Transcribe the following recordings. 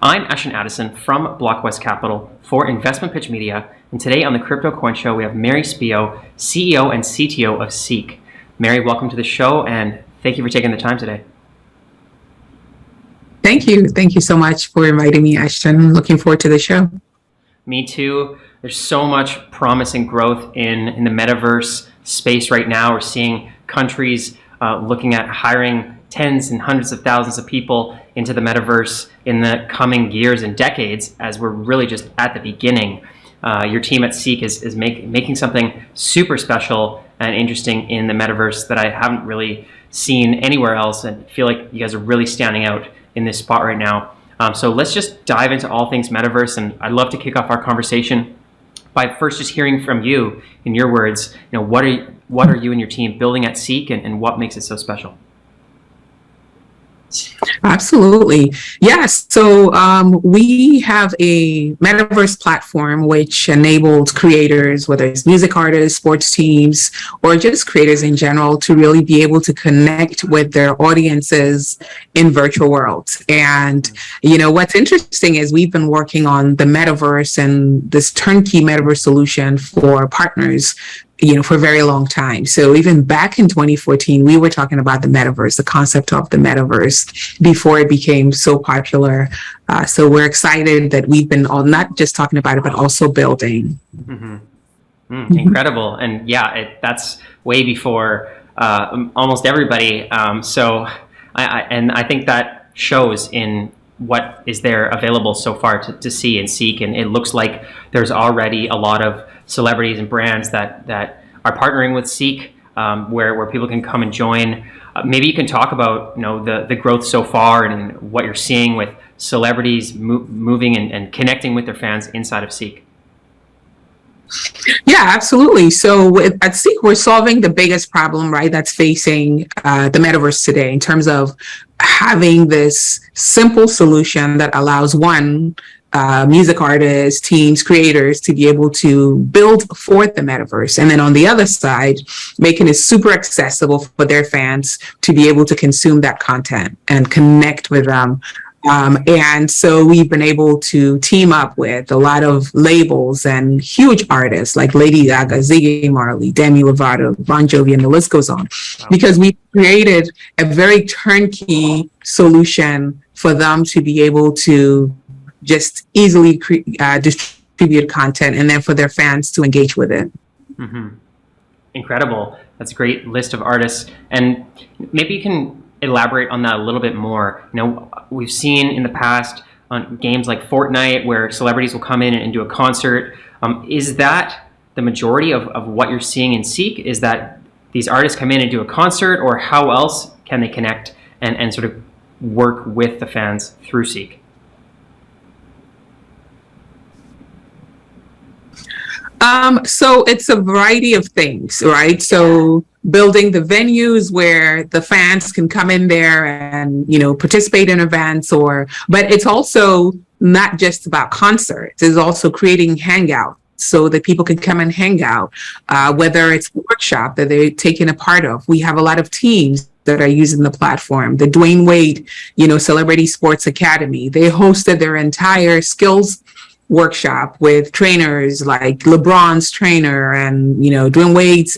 I'm Ashton Addison from Blockwest Capital for Investment Pitch Media, and today on the Crypto Coin Show we have Mary Spio, CEO and CTO of Ceek. Mary, welcome to the show, and thank you for taking the time today. Thank you. Thank you so much for inviting me, Ashton. Looking forward to the show. Me too. There's so much promising growth in the metaverse space right now. We're seeing countries looking at hiring tens and hundreds of thousands of people into the metaverse in the coming years and decades, as we're really just at the beginning. Your team at Ceek is making something super special and interesting in the metaverse that I haven't really seen anywhere else, and feel like you guys are really standing out in this spot right now. So let's just dive into all things metaverse, and I'd love to kick off our conversation by first just hearing from you, in your words, what are you and your team building at Ceek, and what makes it so special? Absolutely. Yes. So we have a metaverse platform which enables creators, whether it's music artists, sports teams, or just creators in general, to really be able to connect with their audiences in virtual worlds. And, what's interesting is we've been working on the metaverse and this turnkey metaverse solution for partners for a very long time. So even back in 2014, we were talking about the metaverse, the concept of the metaverse, before it became so popular. So we're excited that we've been not just talking about it, but also building. Incredible. And that's way before almost everybody. So I think that shows in what is there available so far to see and seek. And it looks like there's already a lot of celebrities and brands that are partnering with Ceek, where people can come and join. Maybe you can talk about the growth so far and what you're seeing with celebrities moving and connecting with their fans inside of Ceek. Yeah, absolutely. So at Ceek, we're solving the biggest problem, right, that's facing the metaverse today, in terms of having this simple solution that allows music artists, teams, creators to be able to build for the metaverse. And then on the other side, making it super accessible for their fans to be able to consume that content and connect with them. And so we've been able to team up with a lot of labels and huge artists like Lady Gaga, Ziggy Marley, Demi Lovato, Jovi, and the list goes on. Wow. Because we created a very turnkey solution for them to be able to just easily distribute content, and then for their fans to engage with it. Mm-hmm. Incredible. That's a great list of artists. And maybe you can elaborate on that a little bit more. We've seen in the past on games like Fortnite where celebrities will come in and do a concert. Is that the majority of what you're seeing in Ceek? Is that these artists come in and do a concert, or how else can they connect and sort of work with the fans through Ceek? So it's a variety of things, right? So building the venues where the fans can come in there and, participate in events, but it's also not just about concerts. It's also creating hangouts so that people can come and hang out, whether it's a workshop that they're taking a part of. We have a lot of teams that are using the platform. The Dwayne Wade, Celebrity Sports Academy, they hosted their entire skills workshop with trainers like LeBron's trainer and Dwayne Wade's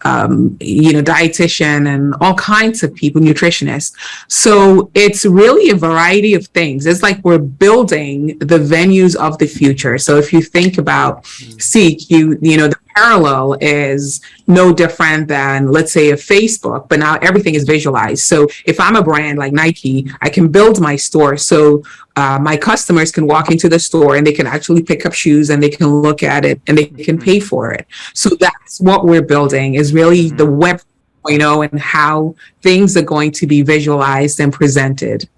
dietitian and all kinds of people, nutritionists. So it's really a variety of things. It's like we're building the venues of the future. So if you think about Ceek, the parallel is no different than, let's say, a Facebook, but now everything is visualized. So if I'm a brand like Nike, I can build my store so my customers can walk into the store and they can actually pick up shoes and they can look at it and they can pay for it. So that's what we're building, is really the web, and how things are going to be visualized and presented.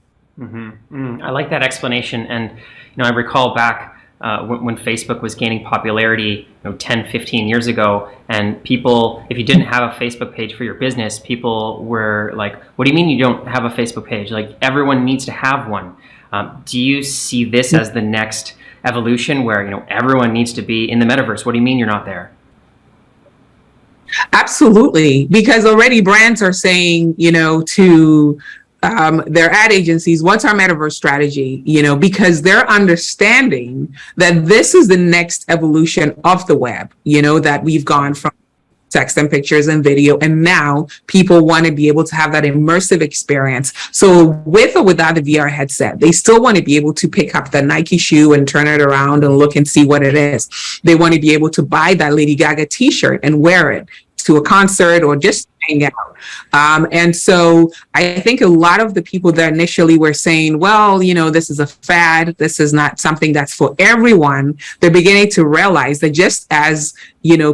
I like that explanation. And, I recall back when Facebook was gaining popularity 10, 15 years ago, and people, if you didn't have a Facebook page for your business, people were like, what do you mean you don't have a Facebook page? Like, everyone needs to have one. Do you see this as the next evolution where everyone needs to be in the metaverse? What do you mean you're not there? Absolutely, because already brands are saying, to their ad agencies, what's our metaverse strategy? Because they're understanding that this is the next evolution of the web, that we've gone from text and pictures and video, and now people want to be able to have that immersive experience. So with or without the VR headset, they still want to be able to pick up the Nike shoe and turn it around and look and see what it is. They want to be able to buy that Lady Gaga t-shirt and wear it to a concert or just hang out. And so I think a lot of the people that initially were saying, well, this is a fad, this is not something that's for everyone, they're beginning to realize that, just as,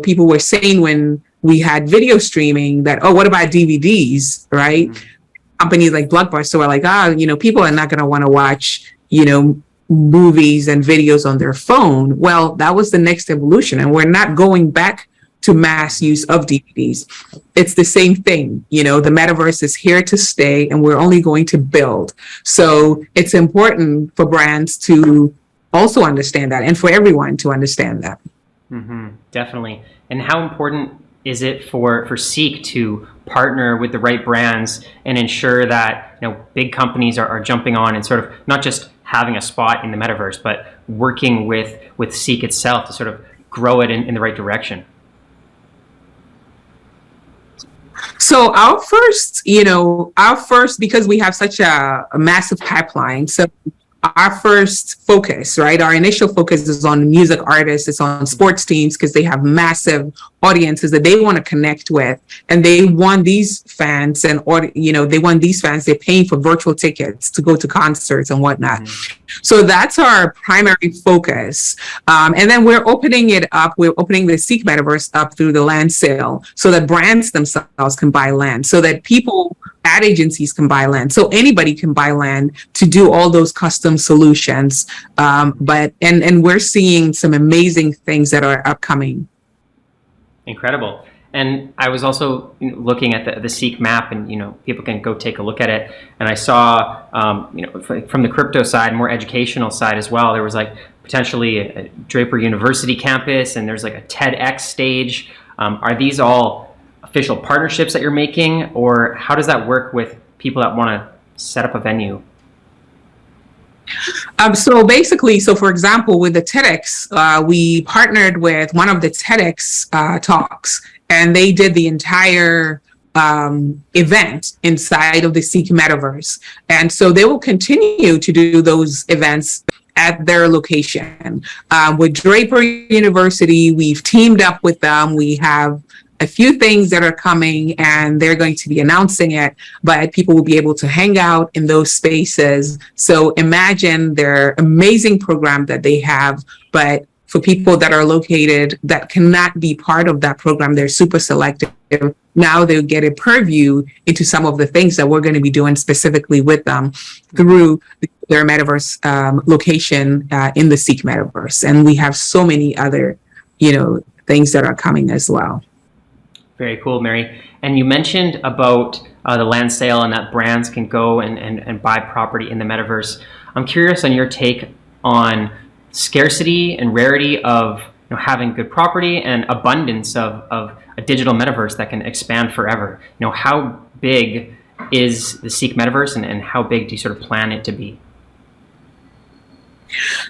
people were saying when we had video streaming, that, oh, what about DVDs, right? Mm-hmm. Companies like Blockbuster were like, people are not going to want to watch, movies and videos on their phone. Well, that was the next evolution, and we're not going back to mass use of DVDs. It's the same thing. The metaverse is here to stay, and we're only going to build. So it's important for brands to also understand that, and for everyone to understand that. Mm-hmm, definitely. And how important is it for Ceek to partner with the right brands and ensure that big companies are jumping on and sort of not just having a spot in the metaverse, but working with Ceek itself to sort of grow it in the right direction? So our first, because we have such a massive pipeline, so our first focus, right? Our initial focus is on music artists, it's on sports teams, because they have massive audiences that they want to connect with, and they want these fans, and they're paying for virtual tickets to go to concerts and whatnot. Mm-hmm. So that's our primary focus. And then we're opening it up. We're opening the Ceek Metaverse up through the land sale, so that brands themselves can buy land, so that ad agencies can buy land, so anybody can buy land to do all those custom solutions. But we're seeing some amazing things that are upcoming. Incredible. And I was also looking at the Ceek map, and people can go take a look at it. And I saw, from the crypto side, more educational side as well. There was like potentially a Draper University campus, and there's like a TEDx stage. Are these all official partnerships that you're making, or how does that work with people that want to set up a venue? So for example, with the TEDx, we partnered with one of the TEDx talks, and they did the entire event inside of the Ceek Metaverse. And so they will continue to do those events at their location. With Draper University, we've teamed up with them. We have a few things that are coming, and they're going to be announcing it, but people will be able to hang out in those spaces. So imagine their amazing program that they have, but for people that are located that cannot be part of that program, they're super selective. Now they'll get a purview into some of the things that we're going to be doing specifically with them through their metaverse location in the Ceek Metaverse. And we have so many other, things that are coming as well. Very cool, Mary. And you mentioned about the land sale and that brands can go and buy property in the metaverse. I'm curious on your take on scarcity and rarity of having good property, and abundance of a digital metaverse that can expand forever. How big is the Ceek Metaverse, and how big do you sort of plan it to be?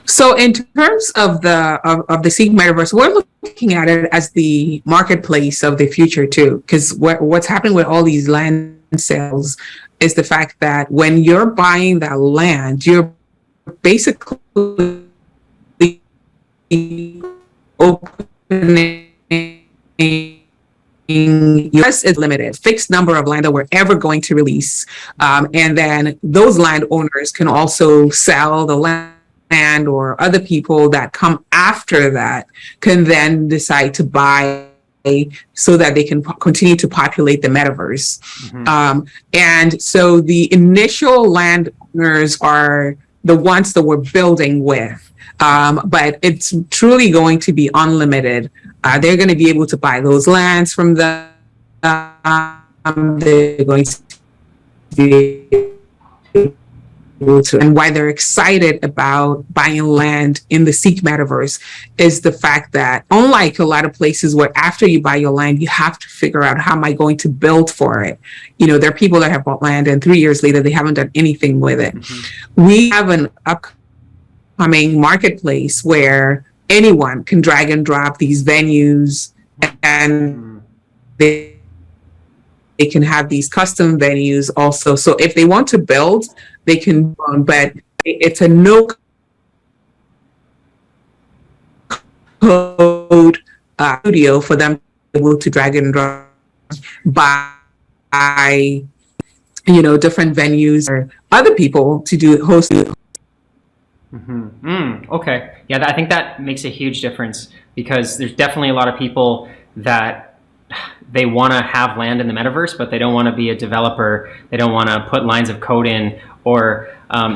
So in terms of the Ceek Metaverse, we're looking at it as the marketplace of the future too, because what's happening with all these land sales is the fact that when you're buying that land, you're basically opening. US is limited, fixed number of land that we're ever going to release, and then those landowners can also sell the land, or other people that come after that can then decide to buy so that they can continue to populate the metaverse. Mm-hmm. And so the initial landowners are the ones that we're building with, but it's truly going to be unlimited. They're going to be able to buy those lands from the they're going to be and why they're excited about buying land in the Ceek metaverse is the fact that, unlike a lot of places where after you buy your land, you have to figure out, how am I going to build for it? There are people that have bought land and 3 years later, they haven't done anything with it. We have an upcoming marketplace where anyone can drag and drop these venues, and they can have these custom venues also. So if they want to build, they can, but it's a no code studio for them to be able to drag and drop by, different venues or other people to do host. Okay. Yeah, I think that makes a huge difference, because there's definitely a lot of people that they want to have land in the metaverse, but they don't want to be a developer. They don't want to put lines of code in, or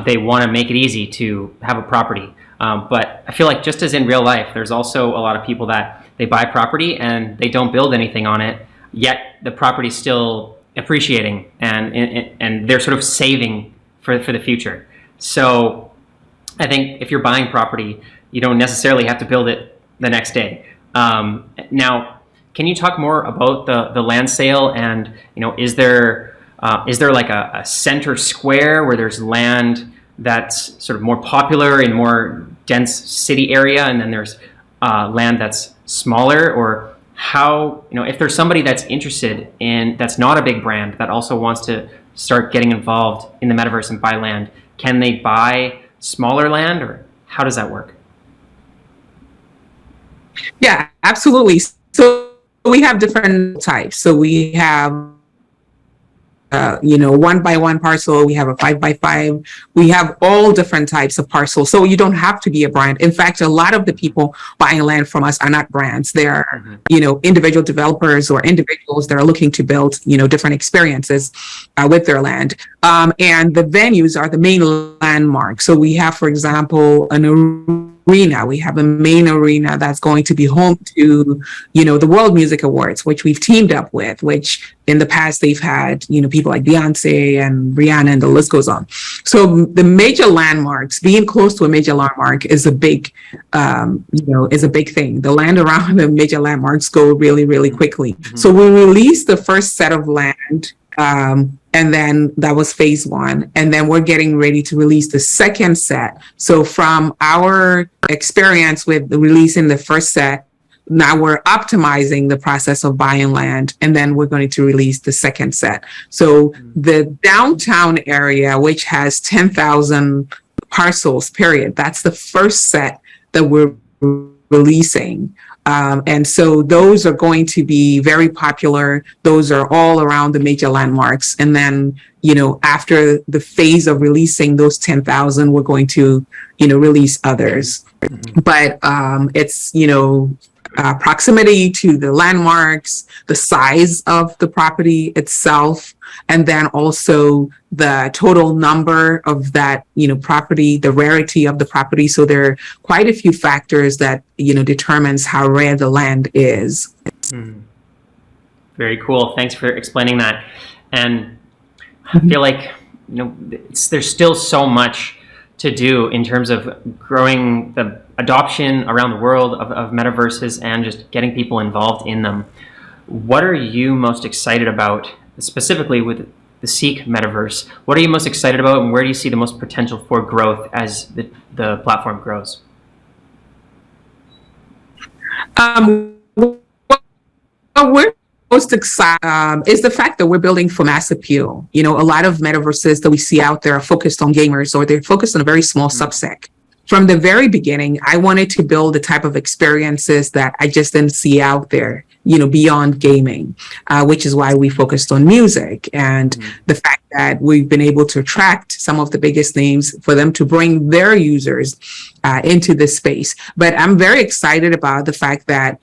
they want to make it easy to have a property. But I feel like, just as in real life, there's also a lot of people that they buy property and they don't build anything on it, yet the property's still appreciating, and they're sort of saving for the future. So I think if you're buying property, you don't necessarily have to build it the next day. Now, can you talk more about the land sale, and is there like a center square where there's land that's sort of more popular in more dense city area, and then there's land that's smaller? Or how, if there's somebody that's interested in, that's not a big brand, that also wants to start getting involved in the metaverse and buy land, can they buy smaller land, or how does that work? Yeah, absolutely. So we have different types. So we have, 1x1 parcel. We have a 5x5. We have all different types of parcels. So you don't have to be a brand. In fact, a lot of the people buying land from us are not brands. They're, individual developers or individuals that are looking to build, different experiences with their land. And the venues are the main landmarks. So we have, for example, an arena. We have a main arena that's going to be home to, the World Music Awards, which we've teamed up with, which in the past they've had, people like Beyonce and Rihanna, and the list goes on. So the major landmarks, being close to a major landmark is a big, is a big thing. The land around the major landmarks go really, really quickly. So we released the first set of land, and then that was phase 1. And then we're getting ready to release the second set. So from our experience with releasing the first set, now we're optimizing the process of buying land, and then we're going to release the second set. So the downtown area, which has 10,000 parcels, period, that's the first set that we're releasing. And so those are going to be very popular. Those are all around the major landmarks. And then, after the phase of releasing those 10,000, we're going to, release others. But it's, proximity to the landmarks, the size of the property itself, and then also the total number of that, property, the rarity of the property. So there are quite a few factors that, determines how rare the land is. Very cool. Thanks for explaining that. And I feel like, there's still so much to do in terms of growing the adoption around the world of metaverses and just getting people involved in them. What are you most excited about, specifically with the Ceek metaverse? What are you most excited about, and where do you see the most potential for growth as the platform grows? We're most excited is the fact that we're building for mass appeal. A lot of metaverses that we see out there are focused on gamers, or they're focused on a very small subset. From the very beginning, I wanted to build the type of experiences that I just didn't see out there, beyond gaming, which is why we focused on music, and the fact that we've been able to attract some of the biggest names for them to bring their users into this space. But I'm very excited about the fact that,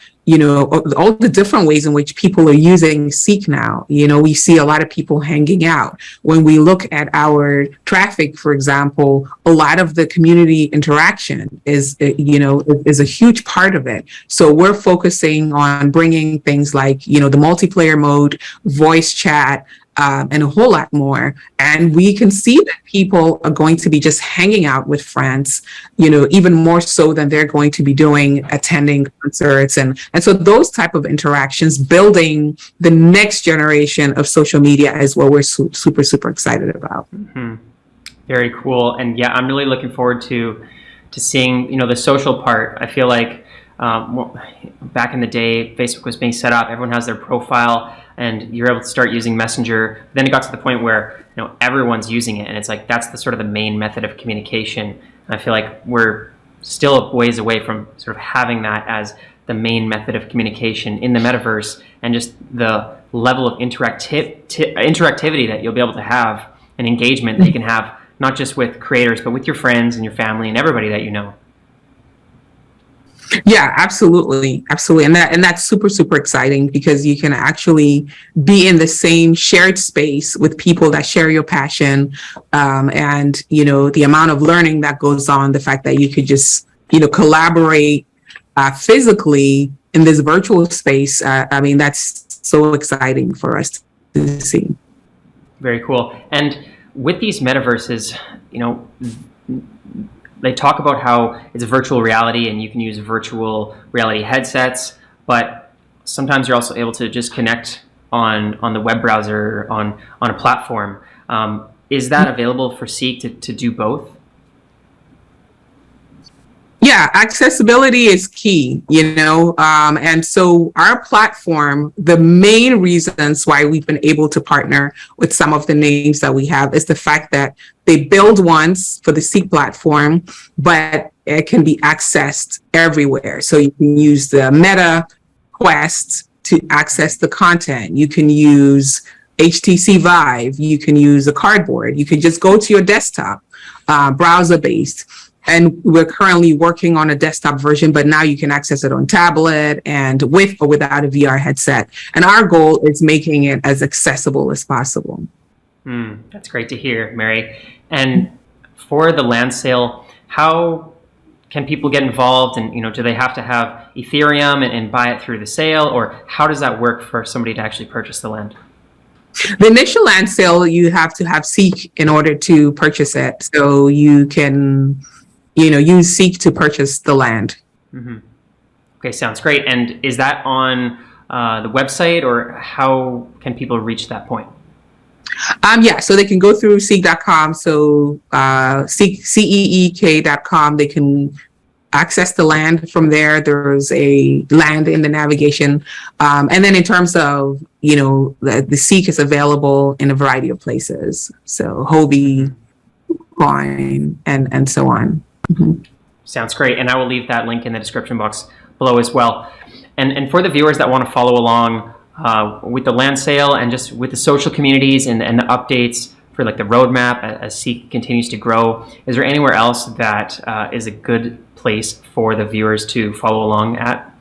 all the different ways in which people are using Ceek now. We see a lot of people hanging out. When we look at our traffic, for example, a lot of the community interaction is a huge part of it. So we're focusing on bringing things like, the multiplayer mode, voice chat, and a whole lot more. And we can see that people are going to be just hanging out with friends, even more so than they're going to be doing attending concerts. And so those type of interactions, building the next generation of social media is what we're super, super excited about. Mm-hmm. Very cool. And yeah, I'm really looking forward to seeing, the social part. I feel like back in the day, Facebook was being set up, everyone has their profile, and you're able to start using Messenger. Then it got to the point where everyone's using it, and it's like that's the sort of the main method of communication. And I feel like we're still a ways away from sort of having that as the main method of communication in the metaverse, and just the level of interactivity that you'll be able to have, and engagement that you can have, not just with creators, but with your friends and your family and everybody that you know. Yeah, absolutely. And that's super, super exciting, because you can actually be in the same shared space with people that share your passion. And, the amount of learning that goes on, the fact that you could just, collaborate physically in this virtual space. That's so exciting for us to see. Very cool. And with these metaverses, they talk about how it's a virtual reality and you can use virtual reality headsets, but sometimes you're also able to just connect on the web browser, on a platform. Is that available for Ceek to do both? Yeah, accessibility is key, and so our platform, the main reasons why we've been able to partner with some of the names that we have is the fact that they build once for the Ceek platform, but it can be accessed everywhere. So you can use the Meta Quest to access the content. You can use HTC Vive. You can use a cardboard. You can just go to your desktop, browser-based. And we're currently working on a desktop version, but now you can access it on tablet and with or without a VR headset. And our goal is making it as accessible as possible. That's great to hear, Mary. And for the land sale, how can people get involved? And, do they have to have Ethereum and buy it through the sale? Or how does that work for somebody to actually purchase the land? The initial land sale, you have to have Ceek in order to purchase it. So you can use Ceek to purchase the land. Mm-hmm. Okay, sounds great. And is that on the website, or how can people reach that point? So they can go through Ceek.com. So Ceek.com. They can access the land from there. There's a land in the navigation. And then in terms of, the Ceek is available in a variety of places. So Jovi, Coin, and so on. Mm-hmm. Sounds great. And I will leave that link in the description box below as well. And for the viewers that want to follow along with the land sale and just with the social communities and the updates for like the roadmap as Ceek continues to grow, is there anywhere else that is a good place for the viewers to follow along at?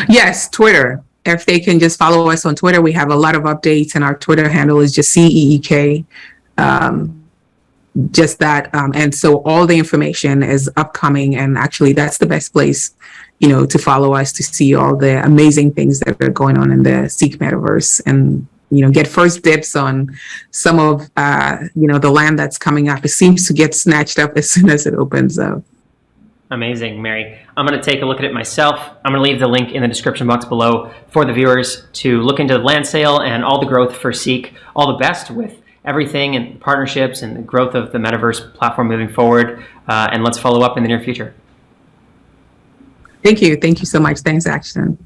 Yes, Twitter. If they can just follow us on Twitter, we have a lot of updates, and our Twitter handle is just CEEK. Just that, and so all the information is upcoming, and actually that's the best place, to follow us, to see all the amazing things that are going on in the Ceek metaverse, and get first dibs on some of the land that's coming up. It seems to get snatched up as soon as it opens up. Amazing, Mary. I'm going to take a look at it myself. I'm going to leave the link in the description box below for the viewers to look into the land sale and all the growth for Ceek. All the best with everything and partnerships and the growth of the Metaverse platform moving forward. And let's follow up in the near future. Thank you. Thank you so much. Thanks, Ashton.